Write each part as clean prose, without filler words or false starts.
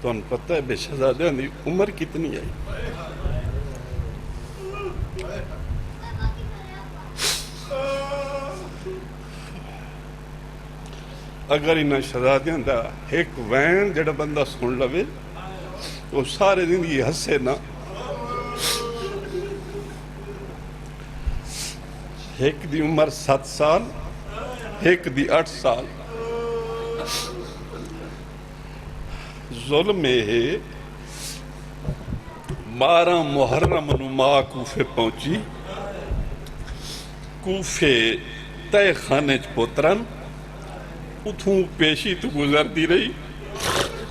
تو ان پتہ ہے بے شہزادیاں دی عمر کتنی آئی؟ اگر انہاں شہزادیاں دا ایک وین جڑا بندہ سن لوے وہ سارے زندگی ہسے نا. ایک دی عمر 7 سال، ایک دی 8 سال. ظلم ہے 12 محرم نو ماں کوفے پہنچی. کوفے تہ خانے چ پوترن اتھوں پیشی تو گزرتی رہی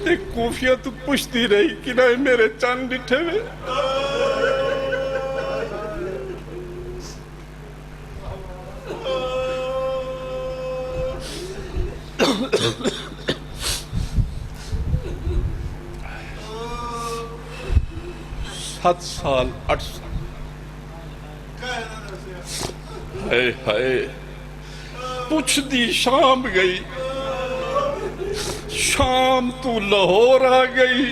تے کوفیہ تو پوچھتی رہی کہ نہ میرے چاند ڈٹھے ہوئے. سات سال 8 سال ہائے ہائے پوچھ دی شام گئی، شام تو لاہور آ گئی.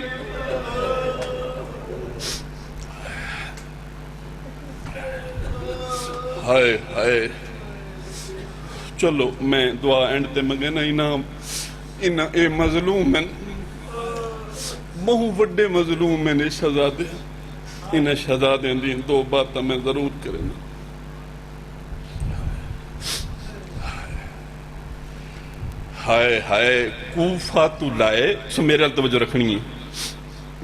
ہائے ہائے چلو میں دعا اینڈ تے منگنا انہاں اے مظلوم ہیں، بہت وڈے مظلوم ہیں نے شہزادے. انہیں شہزادیں دیں 2 باتیں میں ضرور کریں. ہائے ہائے کوفہ تو لائے سو میرے حال توجہ رکھنی ہے،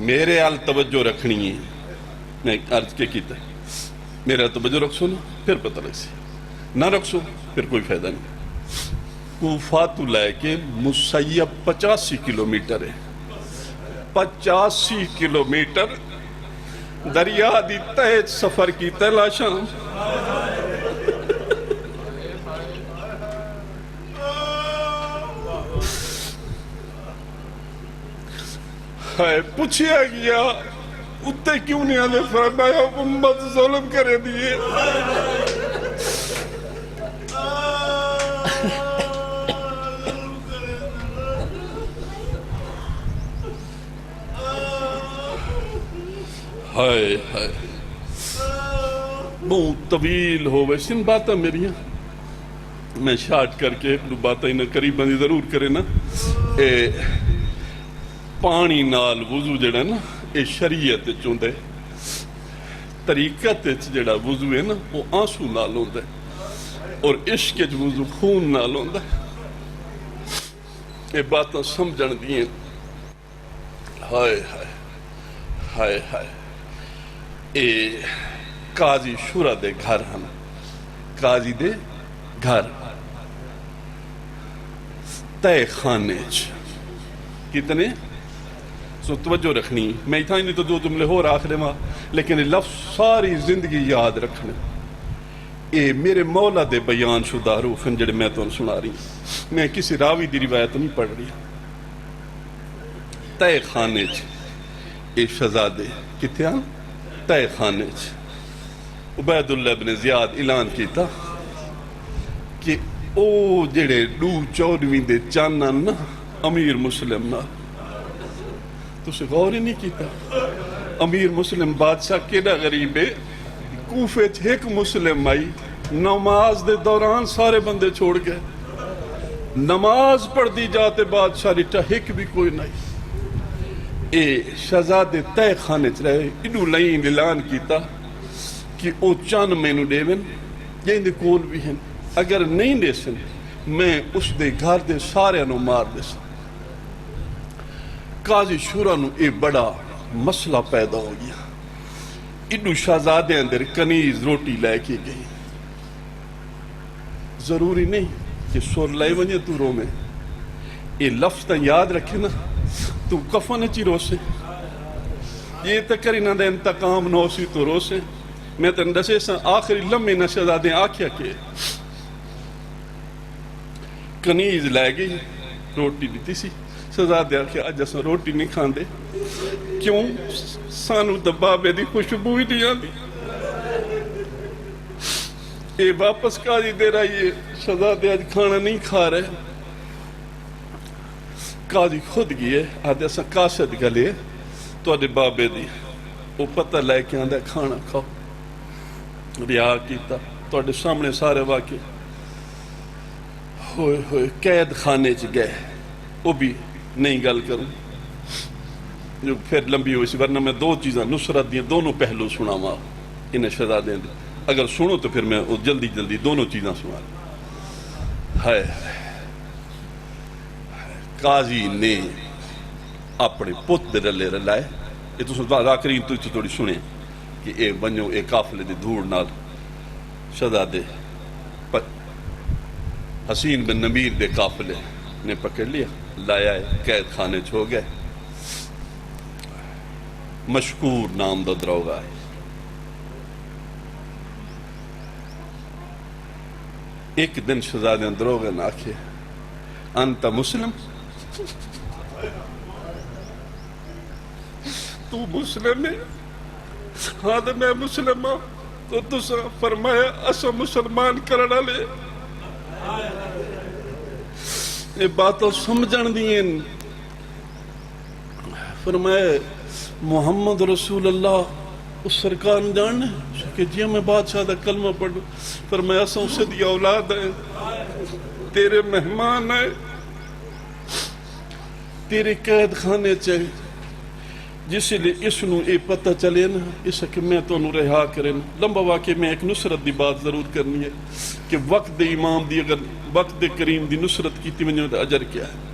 میرے حال توجہ رکھنی ہے. میں عرض کے کیتا ہے میرے حال توجہ رکھ سو نا پھر پتہ لگ سی، نہ رکھ سو پھر کوئی فائدہ نہیں. کوفہ تو لائے کے مسیب 85 کلومیٹر ہے. 85 کلومیٹر دریا دی تہت سفر کی تلا شام. پوچھیا گیا اتے کیوں نہیں آنے فرمایا امت ظلم کرے دیئے. ہائے ہائے بہت طویل ہو ویسے ان باتیں میری ہیں میں شارٹ کر کے باتیں انہیں قریب بندی ضرور کرے نا. پانی نال وضو جڑا نا اے شریعت چوندے طریقت جڑا وضو ہے نا وہ آنسو نال ہوندے اور عشق وضو خون نال ہوندے. اے باتیں سمجھن دیئے. ہائے ہائے ہائے ہائے اے قاضی شورا دے گھر ہم قاضی دے گھر تہ خانے کتنے سو توجہ رکھنی. میں تھا نہیں تو 2 جملے ہو رہا آخر ماں لیکن لفظ ساری زندگی یاد رکھنے. اے میرے مولا دے بیان شدہ حروف ہیں جڑے میں تو سنا رہی. میں کسی راوی دی روایت نہیں پڑھ رہی. تہ خانے اے شہزادے کتنے ہیں تہ خانے عبید اللہ بن زیاد اعلان کیتا کہ او جڑے 2/4 دے چانن نا امیر مسلم نا تو سے غور ہی نہیں کیتا. امیر مسلم بادشاہ کیڑا غریب ہے. کوفے ایک مسلم آئی نماز دے دوران سارے بندے چھوڑ گئے. نماز پڑھ دی جاتے بادشاہ ریٹا ایک بھی کوئی نہیں. اے شہزادے تہ خانے چ رہے انہوں لائن اعلان کیتا کہ او چان مینو دیون یہ دے کول بھی ہیں اگر نہیں دے سن میں اس دے گھر دے سارے نو مار دے سن. قاضی شورا نو اے بڑا مسئلہ پیدا ہو گیا. انہوں شہزادے اندر کنیز روٹی لے کے گئی. ضروری نہیں کہ سور لائے ونجے تو رو میں یہ لفظ تا یاد رکھے نا تو کفن چی رو سے یہ تکری نہ دے انتقام نو سی تو رو سے. میں تن دسے سا آخری لمحے نہ شہزادے آکھیا کہ کنیز لے گئی روٹی دیتی سی. شہزادے آکھیا آج اساں روٹی نہیں کھان دے. کیوں؟ سانو دبابے دی خوشبو ہی نہیں آندی. اے واپس قاضی دے رہی ہے شہزادے آج کھانا نہیں کھا رہے. قاضی خود گئے آدھے اساں قاصد گلے تواڈے بابے دی وہ پتہ لے کے آندا کھانا کھاؤ رہا کیتا تواڈے سامنے سارے واقع ہوئے ہوئے قید خانے چ گئے وہ بھی نہیں گل کروں جو پھر لمبی ہوئی سی ورنہ میں دو چیزاں نصرت دیاں دونوں پہلو سناواں انہیں شہزادے دے اگر سنو تو پھر میں جلدی جلدی دونوں چیزاں سنا ہے قاضی نے اپنے پت دے رلے رلائے یہ تو ذاکرین تو تھوڑی سنے کہ اے بنو اے قافلے دی دھوڑ نال شہزادے حسین بن نمیر دے قافلے نے پکڑ لیا لایا ہے قید خانے چھو گئے مشکور نام دا دروگا ہے ایک دن شہزادے دروگا نے آکھے انت مسلم تو مسلم ہے ہاں تو میں مسلم ہوں تو تسا فرمایا اسا مسلمان کرنا لے یہ باتوں سمجھن دین فرمایا محمد رسول اللہ اس سرکار جاننے کہ جی میں بادشاہ دا کلمہ پڑھوں فرمایا اسا اسے دی اولاد ہے تیرے مہمان ہے تیرے قید خانے چاہے جس لئے اس نو اے پتہ چلے نا اس کہ میں تو انہوں رہا کریں لمبا واقعی میں ایک نصرت دی بات ضرور کرنی ہے کہ وقت دے امام دی اگر وقت دے کریم دی نصرت کی تھی منجھے دا عجر کیا ہے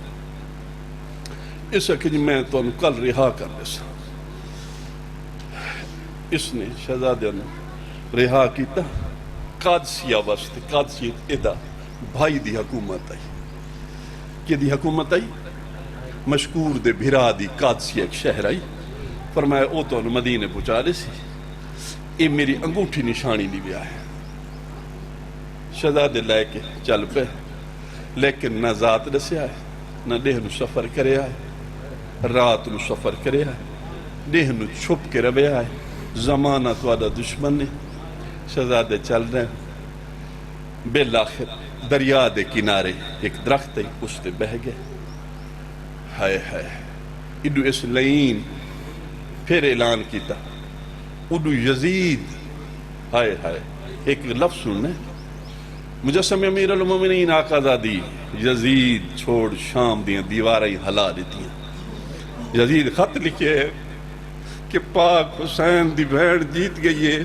اس کہ میں تو انہوں کل رہا کر لیسا اس نے شہزادہ نے رہا کیتا قادسیہ واسطے قادسیہ ادا بھائی دی حکومت آئی کہ دی حکومت آئی مشکور دے بھرا دی قادسیہ ایک شہر آئی فرمایا او تو انہوں مدینے پہنچا رہے سی یہ میری انگوٹھی نشانی لی بھی آئے شہزادے لے کے چل پہ لیکن نہ ذات رسے آئے نہ دیہ نو سفر کرے آئے رات نو سفر کرے آئے دیہ نو چھپ کے روے آئے زمانہ تو آدھا دشمن نے شہزادے چل رہے ہیں بالآخر دریا دے کنارے ایک درخت ہے اس تے بہ گئے ہائے ہائے ادو اس لئین پھر اعلان کیتا ادو یزید ہائے ہائے ایک لفظ سننے مجسم امیر المومنین آقا زادی یزید چھوڑ شام دیاں دیواریں ہلا دیتی ہیں یزید خط لکھے ہے کہ پاک حسین دی بھیڑ جیت گئی ہے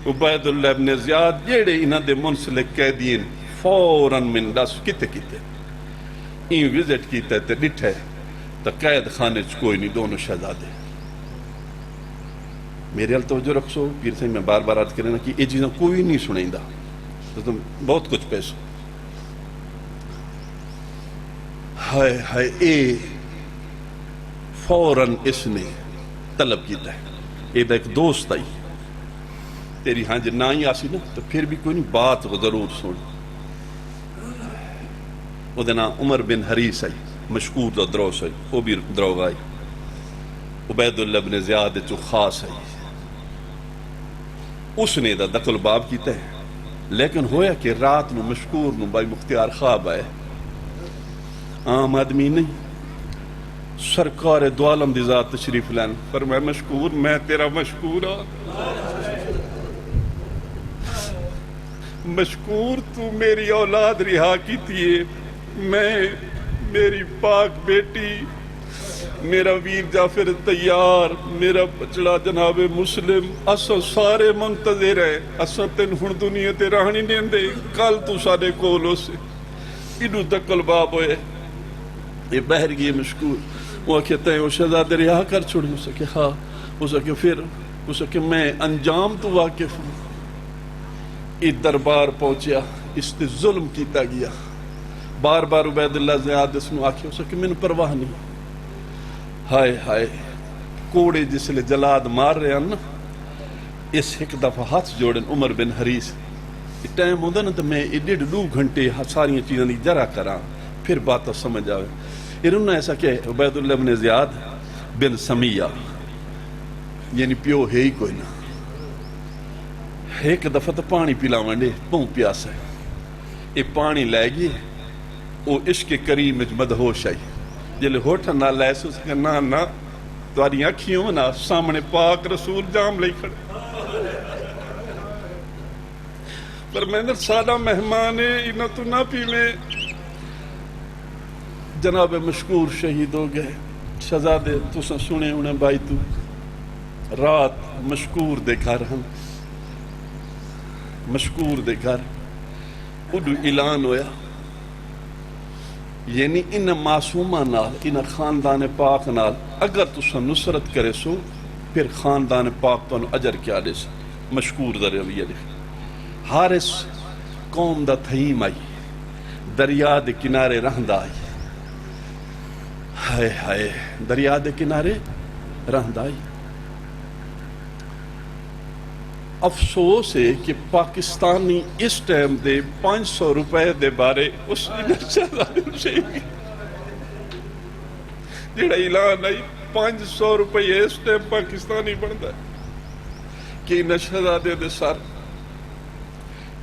عبید اللہ ابن زیاد جیڑے انہ دے منسلک قیدین فوراً من دس کتے این وزٹ کیتے تے ڈٹھے تا قید خانے چ کوئی نہیں دونوں شہزادے میرے حال توجہ رکھو پیر سے میں بار بار عرض کرنا کہ یہ چیزیں کوئی نہیں سنیں دا تو بہت کچھ پیسو ہائے ہائے اے فوراً اس نے طلب کیتا ہے اے دا ایک دوست آئی تیری ہاں جی نہ ہی آسی نا تو پھر بھی کوئی نہیں بات ضرور سن وہ دینا عمر بن حریس آئی مشکور دا دروس آئی وہ بھی دروگ آئی عبید اللہ بن زیاد چو خاص آئی اس نے دا دقل باب کیتا ہے لیکن ہویا کہ رات نو مشکور نو بائی مختیار خواب آئے عام آدمی نہیں سرکار دو عالم دی ذات تشریف لین فرمایا مشکور میں تیرا مشکور مشکور تو میری اولاد رہا کی تھی میں میری پاک بیٹی میرا ویر جعفر تیار میرا بچڑا جناب مسلم اسا سارے منتظر ہیں اسا تین ہن دنیا تے رہنی نہیں دے کل تو سارے کولو سے ایڈو دقل باب ہوئے یہ بہر گئے مشکور وہ کہتا ہے وہ شہزادے رہا کر چھوڑی اسے کہ ہاں اسے کہ پھر اسے کہ میں انجام تو واقف ہوں یہ دربار پہنچیا اس نے ظلم کیتا گیا بار بار عبید اللہ زیاد اس نے آکھے اسے کہ میں نے پرواہ نہیں ہائے ہائے کوڑے جس لئے جلاد مار رہے ہیں نا اس ایک دفعہ ہاتھ جوڑیں عمر بن حریس ٹائم ہوندہ نا تو میں 1.5 گھنٹے ساری چیزیں نہیں جرا کرا پھر باتیں سمجھ آئے انہوں نے ایسا کہ عبید اللہ بن زیاد بن سمیہ یعنی پیو ہے ہی کوئی نہ ایک دفعہ تو پانی پلاویں دے پوں پیاس ہے یہ پانی لائے گی وہ عشق کریم مدہوش آئی جلے ہوٹھ نہ لے اس کے نا تاری اکھیوں نہ سامنے پاک رسول جام لئی کھڑے پر میں نے سادہ مہمان انہاں تو نہ پی میں جناب مشکور شہید ہو گئے شہزادے تساں سنے انہیں بھائی تو رات مشکور دے گھر ہم مشکور دے گھر اڈو اعلان ہویا یعنی ان معصومہ نال ان خاندان پاک نال اگر تساں نصرت کرے سو پھر خاندان پاک تو اجر کیا دے سا مشکور در رویہ لکھ حارس قوم دا تھیم آئی دریا دے کنارے رہندہ آئی ہائے ہائے دریا دے کنارے رہندہ آئی افسوس ہے کہ پاکستانی اس ٹائم دے 500 روپے دے بارے اس شہزادے شہید جڑا اعلان آئی 500 روپے اس ٹائم پاکستانی بنتا ہے کہ شہزادے دے سر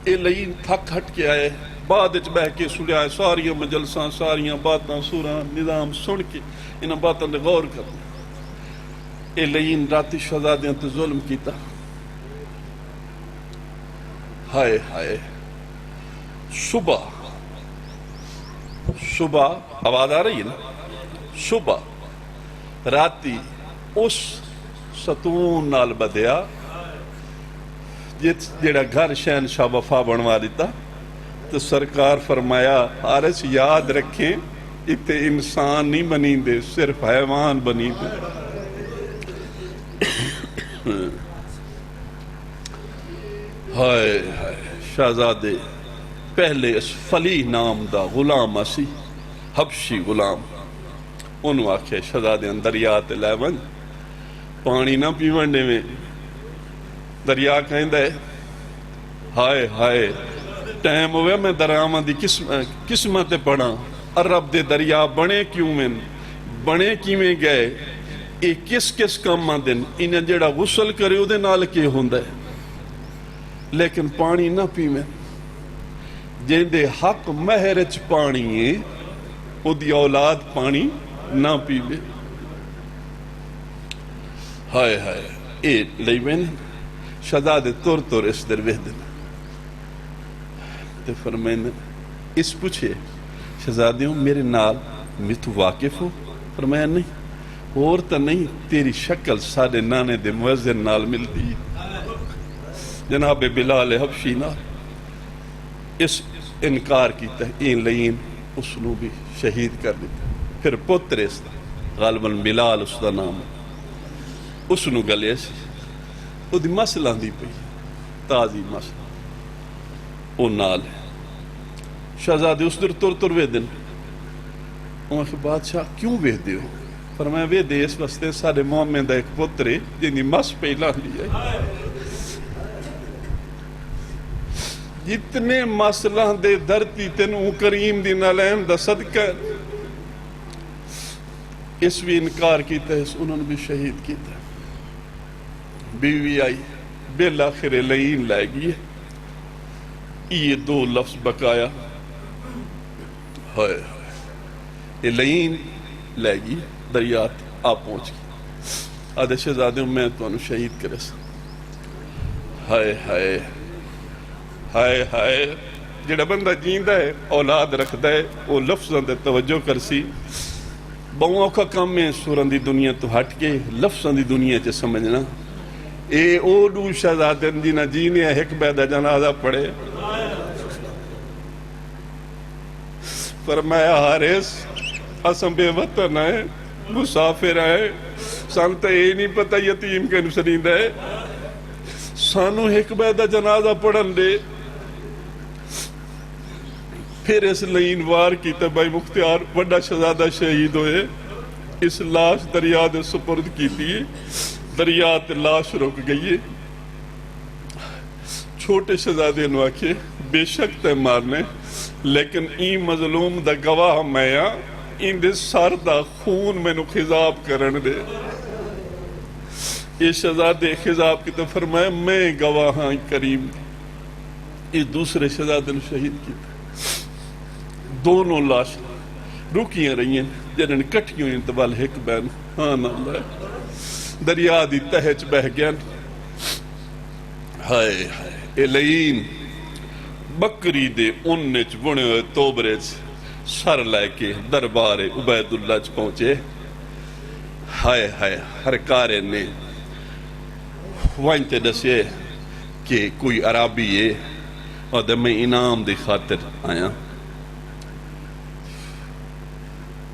اے لئین تھک ہٹ کے آئے بعد اچ بہ کے سنیا ہے ساریاں مجلساں ساریاں باتاں سوراں نظام سن کے انہاں باتاں دے غور کرنا اے لئین راتی شہزادیاں تے ظلم کیتا ہائے ہائے صبح آواز آ رہی ہے نا صبح راتی اس ستون نال بدیا جیڑا گھر شہنشاہ وفا بنوا دیتا تو سرکار فرمایا حارس یاد رکھیں اتے انسان نہیں بنی دے صرف حیوان بنی دے ہائے ہائے شہزادے پہلے اس فلی نام دا غلام اسی حبشی غلام انہوں آکھے شہزادے دریا تے لے ون پانی نہ پیونڈے میں دریا کہیں دے ہائے ہائے ٹائم ہوئے میں دراما دی قسمت پڑھا عرب دے دریا بنے کیوں میں بنے کی میں گئے اے کس کام دن انہیں جڑا غسل کرے او دے نال کے ہوندے لیکن پانی نہ پی میں جن دے حق مہرچ پانی ہے او دی اولاد پانی نہ پی میں ہائے ہائے اے لئی میں شہزادے تور اس در وحدن تے فرمائن اس پوچھے شہزادیوں میرے نال میں تو واقف ہو فرمایا نہیں اور تا نہیں تیری شکل سارے نانے دے موزن نال ملتی جناب بلال حبشی نال اس انکار کیتا ہے این لئین اس نو بھی شہید کر دیتا پھر پتر اس غالباً بلال اس دا نام اس نو گلے سی او دی مسئلہ دی پئی تازی مسئلہ او نال ہے شہزادے اس در تور وے دن انہوں نے بادشاہ کیوں وے دے ہو فرمایا وے دے اس واسطے سارے مومن دا ایک پترے جنہی مس پہلا لیا جتنے مسئلہ دے دھرتی تنوں کریم دی نالیم دا صدقہ اس بھی انکار کیتا ہے انہوں نے بھی شہید کیتا ہے بیوی آئی بالآخر لئین لائے گی یہ دو لفظ بقایا ہائے یہ لئین لائے گی دریات آپ پہنچ گئی آدھے شہزادے میں تو انہوں شہید کرے سا ہائے ہائے ہائے ہائے جڑا بندہ جیندہ ہے اولاد رکھتا ہے وہ لفظاں دے توجہ کر سی بہوں کا کام میں سوران دی دنیا تو ہٹ کے لفظاں دی دنیا چے سمجھنا اے او دو شہزادن دی نہ جینے ایک بیدہ جنازہ پڑے فرمایا حارس اسم بے وطن ہے مسافر ہے سانتا اے نہیں پتہ یتیم کے نسرین ہے سانو ایک بیدہ جنازہ پڑھن دے پھر اس لئین وار کی تبائی مختیار وڈا شہزادہ شہید ہوئے اس لاش دریا دے سپرد کی تھی دریا تے لاش رک گئی چھوٹے شہزادے نواکے بے شک تے مارنے لیکن این مظلوم دا گواہ میاں ان دے سر دا خون میں نو خضاب کرن دے یہ شہزادے خضاب کی تو فرمایا میں گواہاں کریم یہ دوسرے شہزادے نے شہید کی دونوں لاش رکیاں رہی ہیں جنہوں نے کٹھیوں انتبال ایک بین سبحان اللہ دریا دی تہچ بہ گیا ہائے ہائے اے لئین بکری دے انچ بنے ہوئے توبرے سر لے کے دربار عبید اللہ چ پہنچے ہائے ہائے ہر کارے نے وانتے دسے کہ کوئی عرابی ہے اور دے میں انعام دی خاطر آیا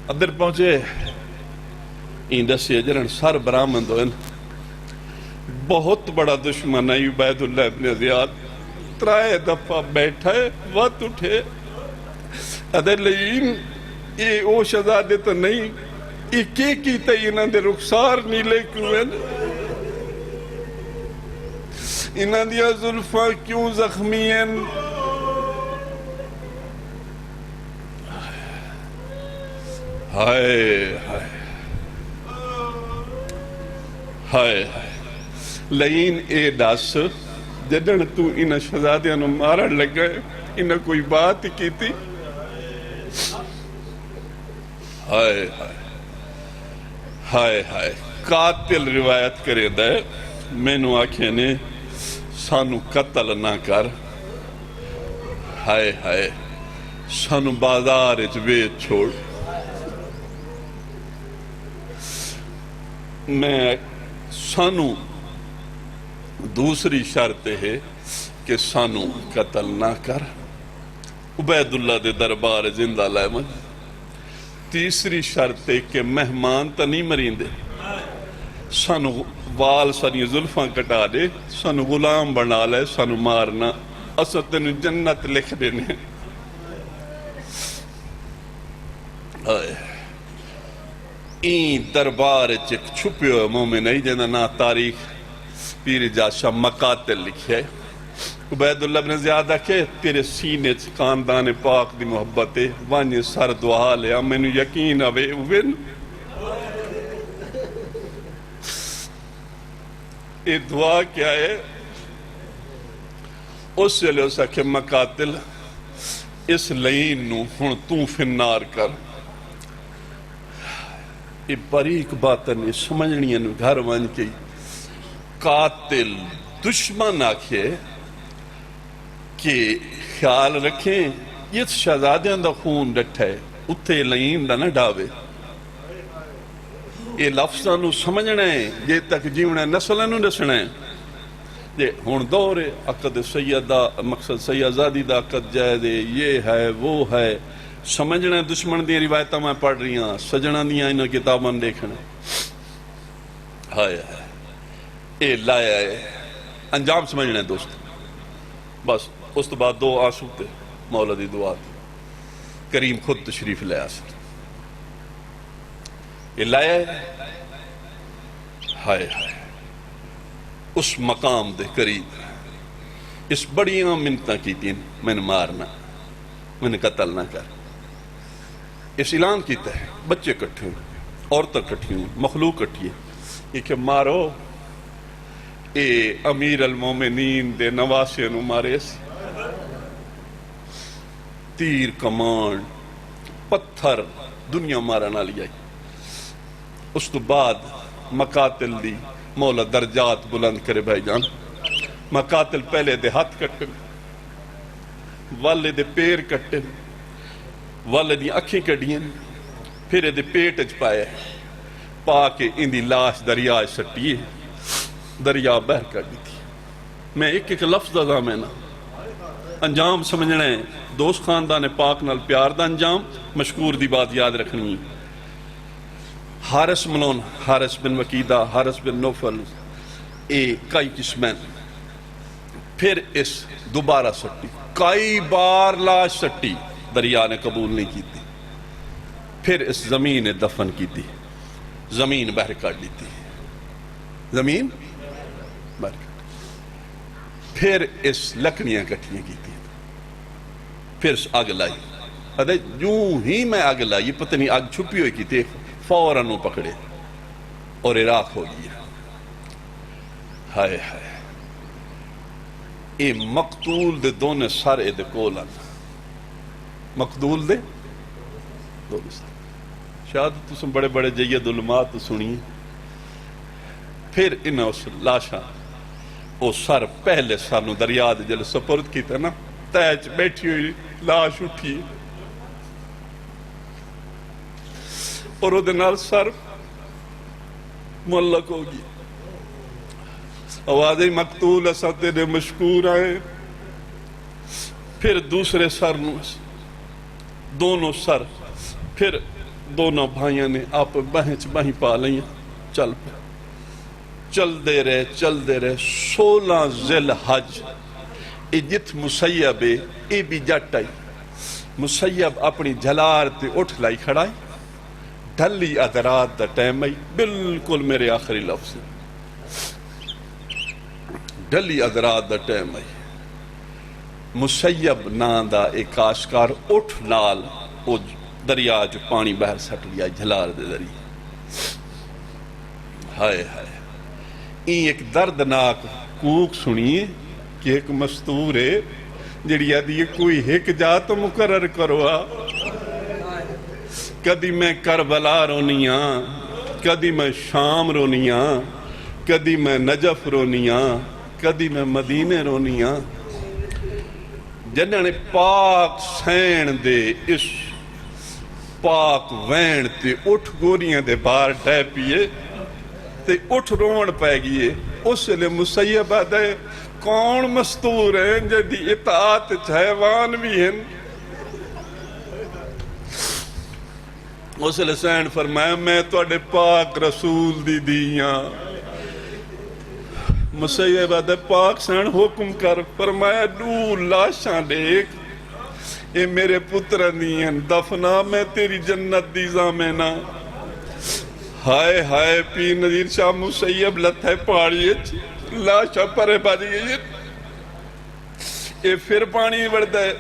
ادھر پہنچے این دسے جرن سر برامند ہوئن بہت بڑا دشمن ہے عبید اللہ ابن زیاد ترائے دفعہ بیٹھا ہے وقت اٹھے ادھر لئین یہ او شہزادے تو نہیں یہ کی انہاں دے رخسار نیلے کیوں ہیں انہاں دیا زلفاں کیوں زخمی ہیں ہائے ہائے ہائے لئین اے دس جدن تو انہاں شہزادیاں نو مارن لگا ہے انہاں کوئی بات کی تھی ہائے ہائے ہائے ہائے قاتل روایت کرے دے میں نو آکھے نے سانو قتل نہ کر ہائے ہائے سانو بازار اچ بیچ چھوڑ میں سانو دوسری شرط ہے کہ سانو قتل نہ کر عبید اللہ دے دربار زندہ لائے من تیسری شرط ہے کہ مہمان تا نہیں مرین دے سانو وال سانی ظلفاں کٹا دے سانو غلام بنا لے سانو مارنا اسا تینو جنت لکھ دینے این دربار چک چھپے ہوئے مومن نہیں جنہ نا تاریخ پیر جاشا مقاتل لکھے عبید اللہ بن زیادہ کہ تیرے سینے خاندان پاک دی محبت ہے وانی سر دعا لیا میں نے یقین آوے اوین یہ دعا کیا ہے اس سے لے اسا کہ مقاتل اس لئین نو ہن تو فنار کر یہ باریک باتن یہ سمجھنی ہے گھر وان کی قاتل دشمن آکھے کہ خیال رکھیں یہ شہزادیاں دا خون ڈٹھا ہے اتھے لئین دا نہ ڈاوے یہ لفظاں نو سمجھنا ہے یہ تک جیونا نسلہ نو نسنا ہے یہ ہون دور ہے عقد سیدہ مقصد سیدزادی دا عقد جائے دے یہ ہے وہ ہے سمجھنا ہے دشمن دی روایتہ میں پڑھ رہی ہیں سجنہ دیا انہوں کتاباں دیکھنا ہائے ہائے اے لایا ہے انجام سمجھنا ہے دوست بس اس تو بعد دو آنسو تے مولا دی دعا تھی کریم خود تشریف لے آسر یہ لایا ہے ہائے ہائے اس مقام دے قریب اس بڑیاں منتہ کی تین میں نے مارنا میں نے قتل نہ کر اس اعلان کیتا ہے بچے کٹھے ہوئے عورتیں کٹھی ہوئے مخلوق کٹھی ہے یہ کہ مارو اے امیر المومنین دے نواسے نو مارے سی تیر کمان پتھر دنیا مارا نہ لیا اس تو بعد مقاتل دی مولا درجات بلند کرے بھائی جان مقاتل پہلے دے ہاتھ کٹے والے دے پیر کٹے والے دی اکھیں کڑیاں پھر دے پیٹ اچ پائے پا کے ان دی لاش دریا سٹیے دریا بہر کر دی تھی میں ایک ایک لفظ دا میں نا انجام سمجھنا ہے دوست خاندان پاک نال پیار دا انجام مشکور دی بات یاد رکھنی حارس ملون حارس بن وقیدہ حارس بن نوفل اے کئی قسمیں پھر اس دوبارہ سٹی کئی بار لاش سٹی دریا نے قبول نہیں کی تھی پھر اس زمین نے دفن کی تھی زمین بہر کر لی تھی زمین بہر کر پھر اس لکڑیاں کٹھیاں کی تھی پھر اس آگ لائی ادھے یوں ہی میں آگ لائی پتہ نہیں آگ چھپی ہوئی کی تھی فوراً پکڑے اور عراق ہو گیا ہائے ہائے اے مقتول دے دونے سارے دے کولن مقتول دے دونے سارے شاید تسم بڑے بڑے جید علماء تو سنی. پھر انہیں اس لاشاں وہ سر پہلے سانو دریا دے جل سپرد کیتا نا، تیچ بیٹھی ہوئی لاش اٹھی اور وہ دنال سر معلق ہوگی. آوازیں مقتول اساں تیرے مشکور آئے. پھر دوسرے سر نو دونوں سر، پھر دونوں بھائیاں نے آپ بہیں پا لئیں. چل پہ چل دے رہے 16 ذی الحج جت مسیب اے بھی جٹ آئی. مسیب اپنی جھلار تے اٹھ لائی کھڑائی. ڈھلی ادرات دا ٹائم آئی. بالکل میرے آخری لفظ ڈھلی ادرات دا ٹائم آئی. مسیب نام دا ایک کاشکار اٹھ نال او دریا جو پانی بہر سٹ لیا جھلار دے ذریعے. ہائے ہائے این ایک دردناک کوک سنیے کہ ایک مستور ہے جڑی آدھی کوئی ایک جا تو مقرر کروا. کدی میں کربلا رونیاں، کدی میں شام رونیاں، کدی میں نجف رونیاں، کدی میں مدینے رونیاں. جنہاں نے پاک سین دے اس پاک وین تے اٹھ گوریاں دے بار ڈے پیے تے اٹھ رون پہ گئے. اس لئے مسیب آدھے کون مستور ہیں جدی اطاعت حیوان بھی ہیں. اس لئے سین فرمایا میں توڑے پاک رسول دی دیاں. مسیب آدھے پاک سین حکم کر. فرمایا دو لاشاں دیکھ اے میرے پترن دیاں دفنا میں تیری جنت دی زامنہ. ہائے ہائے پیر نذیر شاہ مسیب لتھے پاڑی لاشا پرے باج گئی. اے پھر پانی بڑھتا ہے.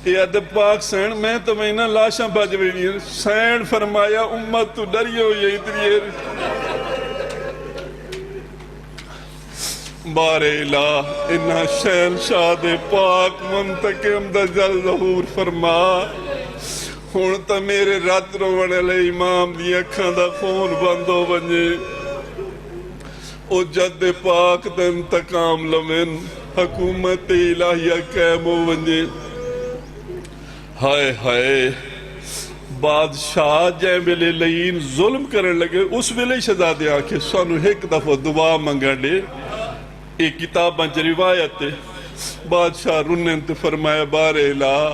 اے ادب پاک سین میں تو میں نہ لاشا باج گئی. سین فرمایا امت تو ڈریو یہ اتری بار الہ انہا شہنشاہ دے پاک منتقم دا جل ظہور فرما. ہون تا میرے رات رونے لے امام دی اکھاں دا خون بندو بنجے. او جد پاک دا انتقام لمن حکومت الہیہ قیمو بنجے. ہائے ہائے بادشاہ جائیں بلے لئین ظلم کرنے لگے. اس بلے شہزادے آنکھیں سانو ایک دفعہ دعا منگا لے. ایک کتاب انچ روایت ہے بادشاہ رنن تے فرمایا بار الہ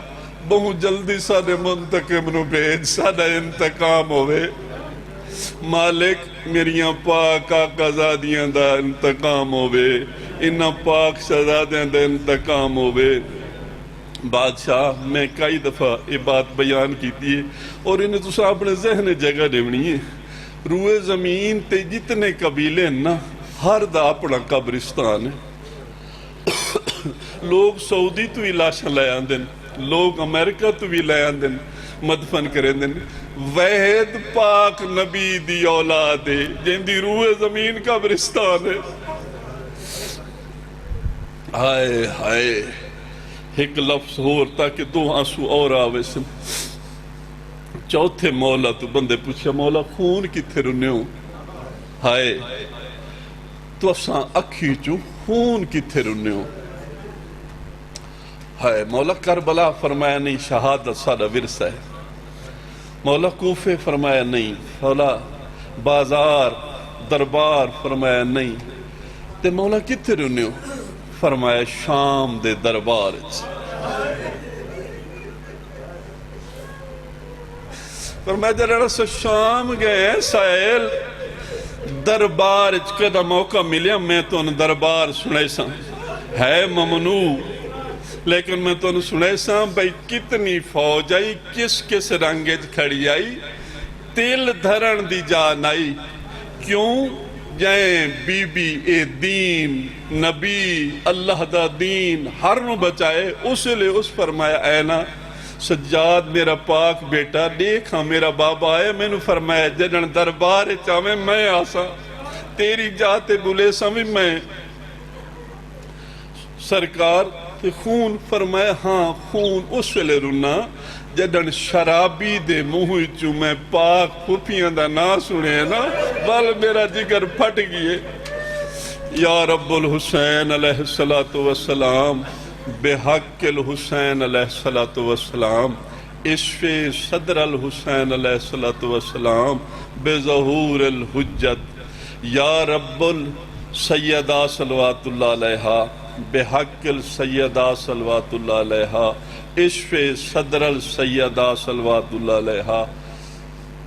بہت جلدی ساڑے منتقم نو بھیج ساڑا انتقام ہوئے. مالک میریاں پاک آقا زادیاں دا انتقام ہوئے. انہاں پاک شہزادیاں دا انتقام ہوئے. بادشاہ میں کئی دفعہ یہ بات بیان کی تھی اور انہیں تو سا اپنے ذہن جگہ دیونی ہے. روئے زمین تے جتنے قبیلے نا ہر دا اپنا قبرستان ہے. لوگ سعودی تو ہی لاشاں لے آندن، لوگ امریکہ تو بھی لے آندن مدفن کریں دن. وحید پاک نبی دی اولاد ہے جن دی روح زمین قبرستان ہے. ہائے ہائے ایک لفظ ہور تاکہ دو آنسو اور آوے سن. چوتھے مولا تو بندے پوچھا مولا خون کی تھے رنے ہوں. ہائے تو افسان اکھی چو خون کی تھے رنے ہوں. ہائے مولا کربلا فرمایا نہیں شہادت سادہ ورثہ ہے. مولا کوفے فرمایا نہیں. مولا بازار دربار فرمایا نہیں. تے مولا کتے رنے ہو؟ فرمایا شام دے دربار. فرمایا جرڑا سے شام گئے سائل دربار کدا موقع ملیا میں تو ان دربار سنے سا ہے ممنوع. لیکن میں تو سنے سا بھئی کتنی فوج آئی کس کس رنگج کھڑی آئی تیل دھرن دی جان آئی. کیوں جائیں بی بی اے دین نبی اللہ دا دین ہر نو بچائے. اس لئے اس فرمایا اینا سجاد میرا پاک بیٹا دیکھا میرا بابا آئے. میں نے فرمایا جنن دربار چاہمیں میں آسا تیری جاتے بلے سمیں میں سرکار کہ خون؟ فرمایا ہاں خون اس ویلے رنا جدن شرابی دے منہ چوں میں پاک پھپیاں دا نا سنے نا بل میرا جگر پھٹ گئے۔ یا رب الحسین علیہ السلام بحق الحسین علیہ السلام اشف صدر الحسین علیہ السلام بظہور الحجت۔ یا رب السیدہ صلوات اللہ علیہا بحق السیدہ صلوات اللہ علیہا اشف صدر السیدہ صلوات اللہ علیہا۔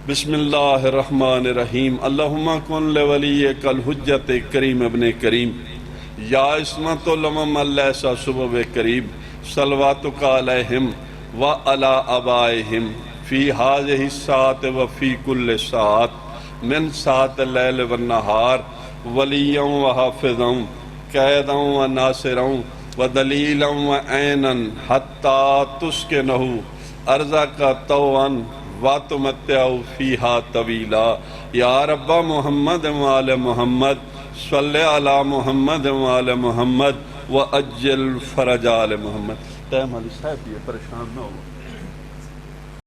بسم اللہ الرحمن الرحیم۔ اللہم کن لولیک الحجت کریم ابن کریم یا عصمت الامم اللیسا سبب کریم صلواتک علیہم وعلی آبائہم فی ہذہ الساعۃ وفی کل ساعۃ من ساعۃ اللیل والنہار ولیاں وحافظاں قیداں وناصراں ودلیلاں وعینا حتی تسکنہ ارضک طوعا وَتُمَتِّعُ فِيهَا طَوِيلًا۔ یا رب محمد وآل محمد صلی علی محمد وآل محمد وعجل فرج آل محمد۔ ٹائم علی صاحب یہ پریشان نہ ہو۔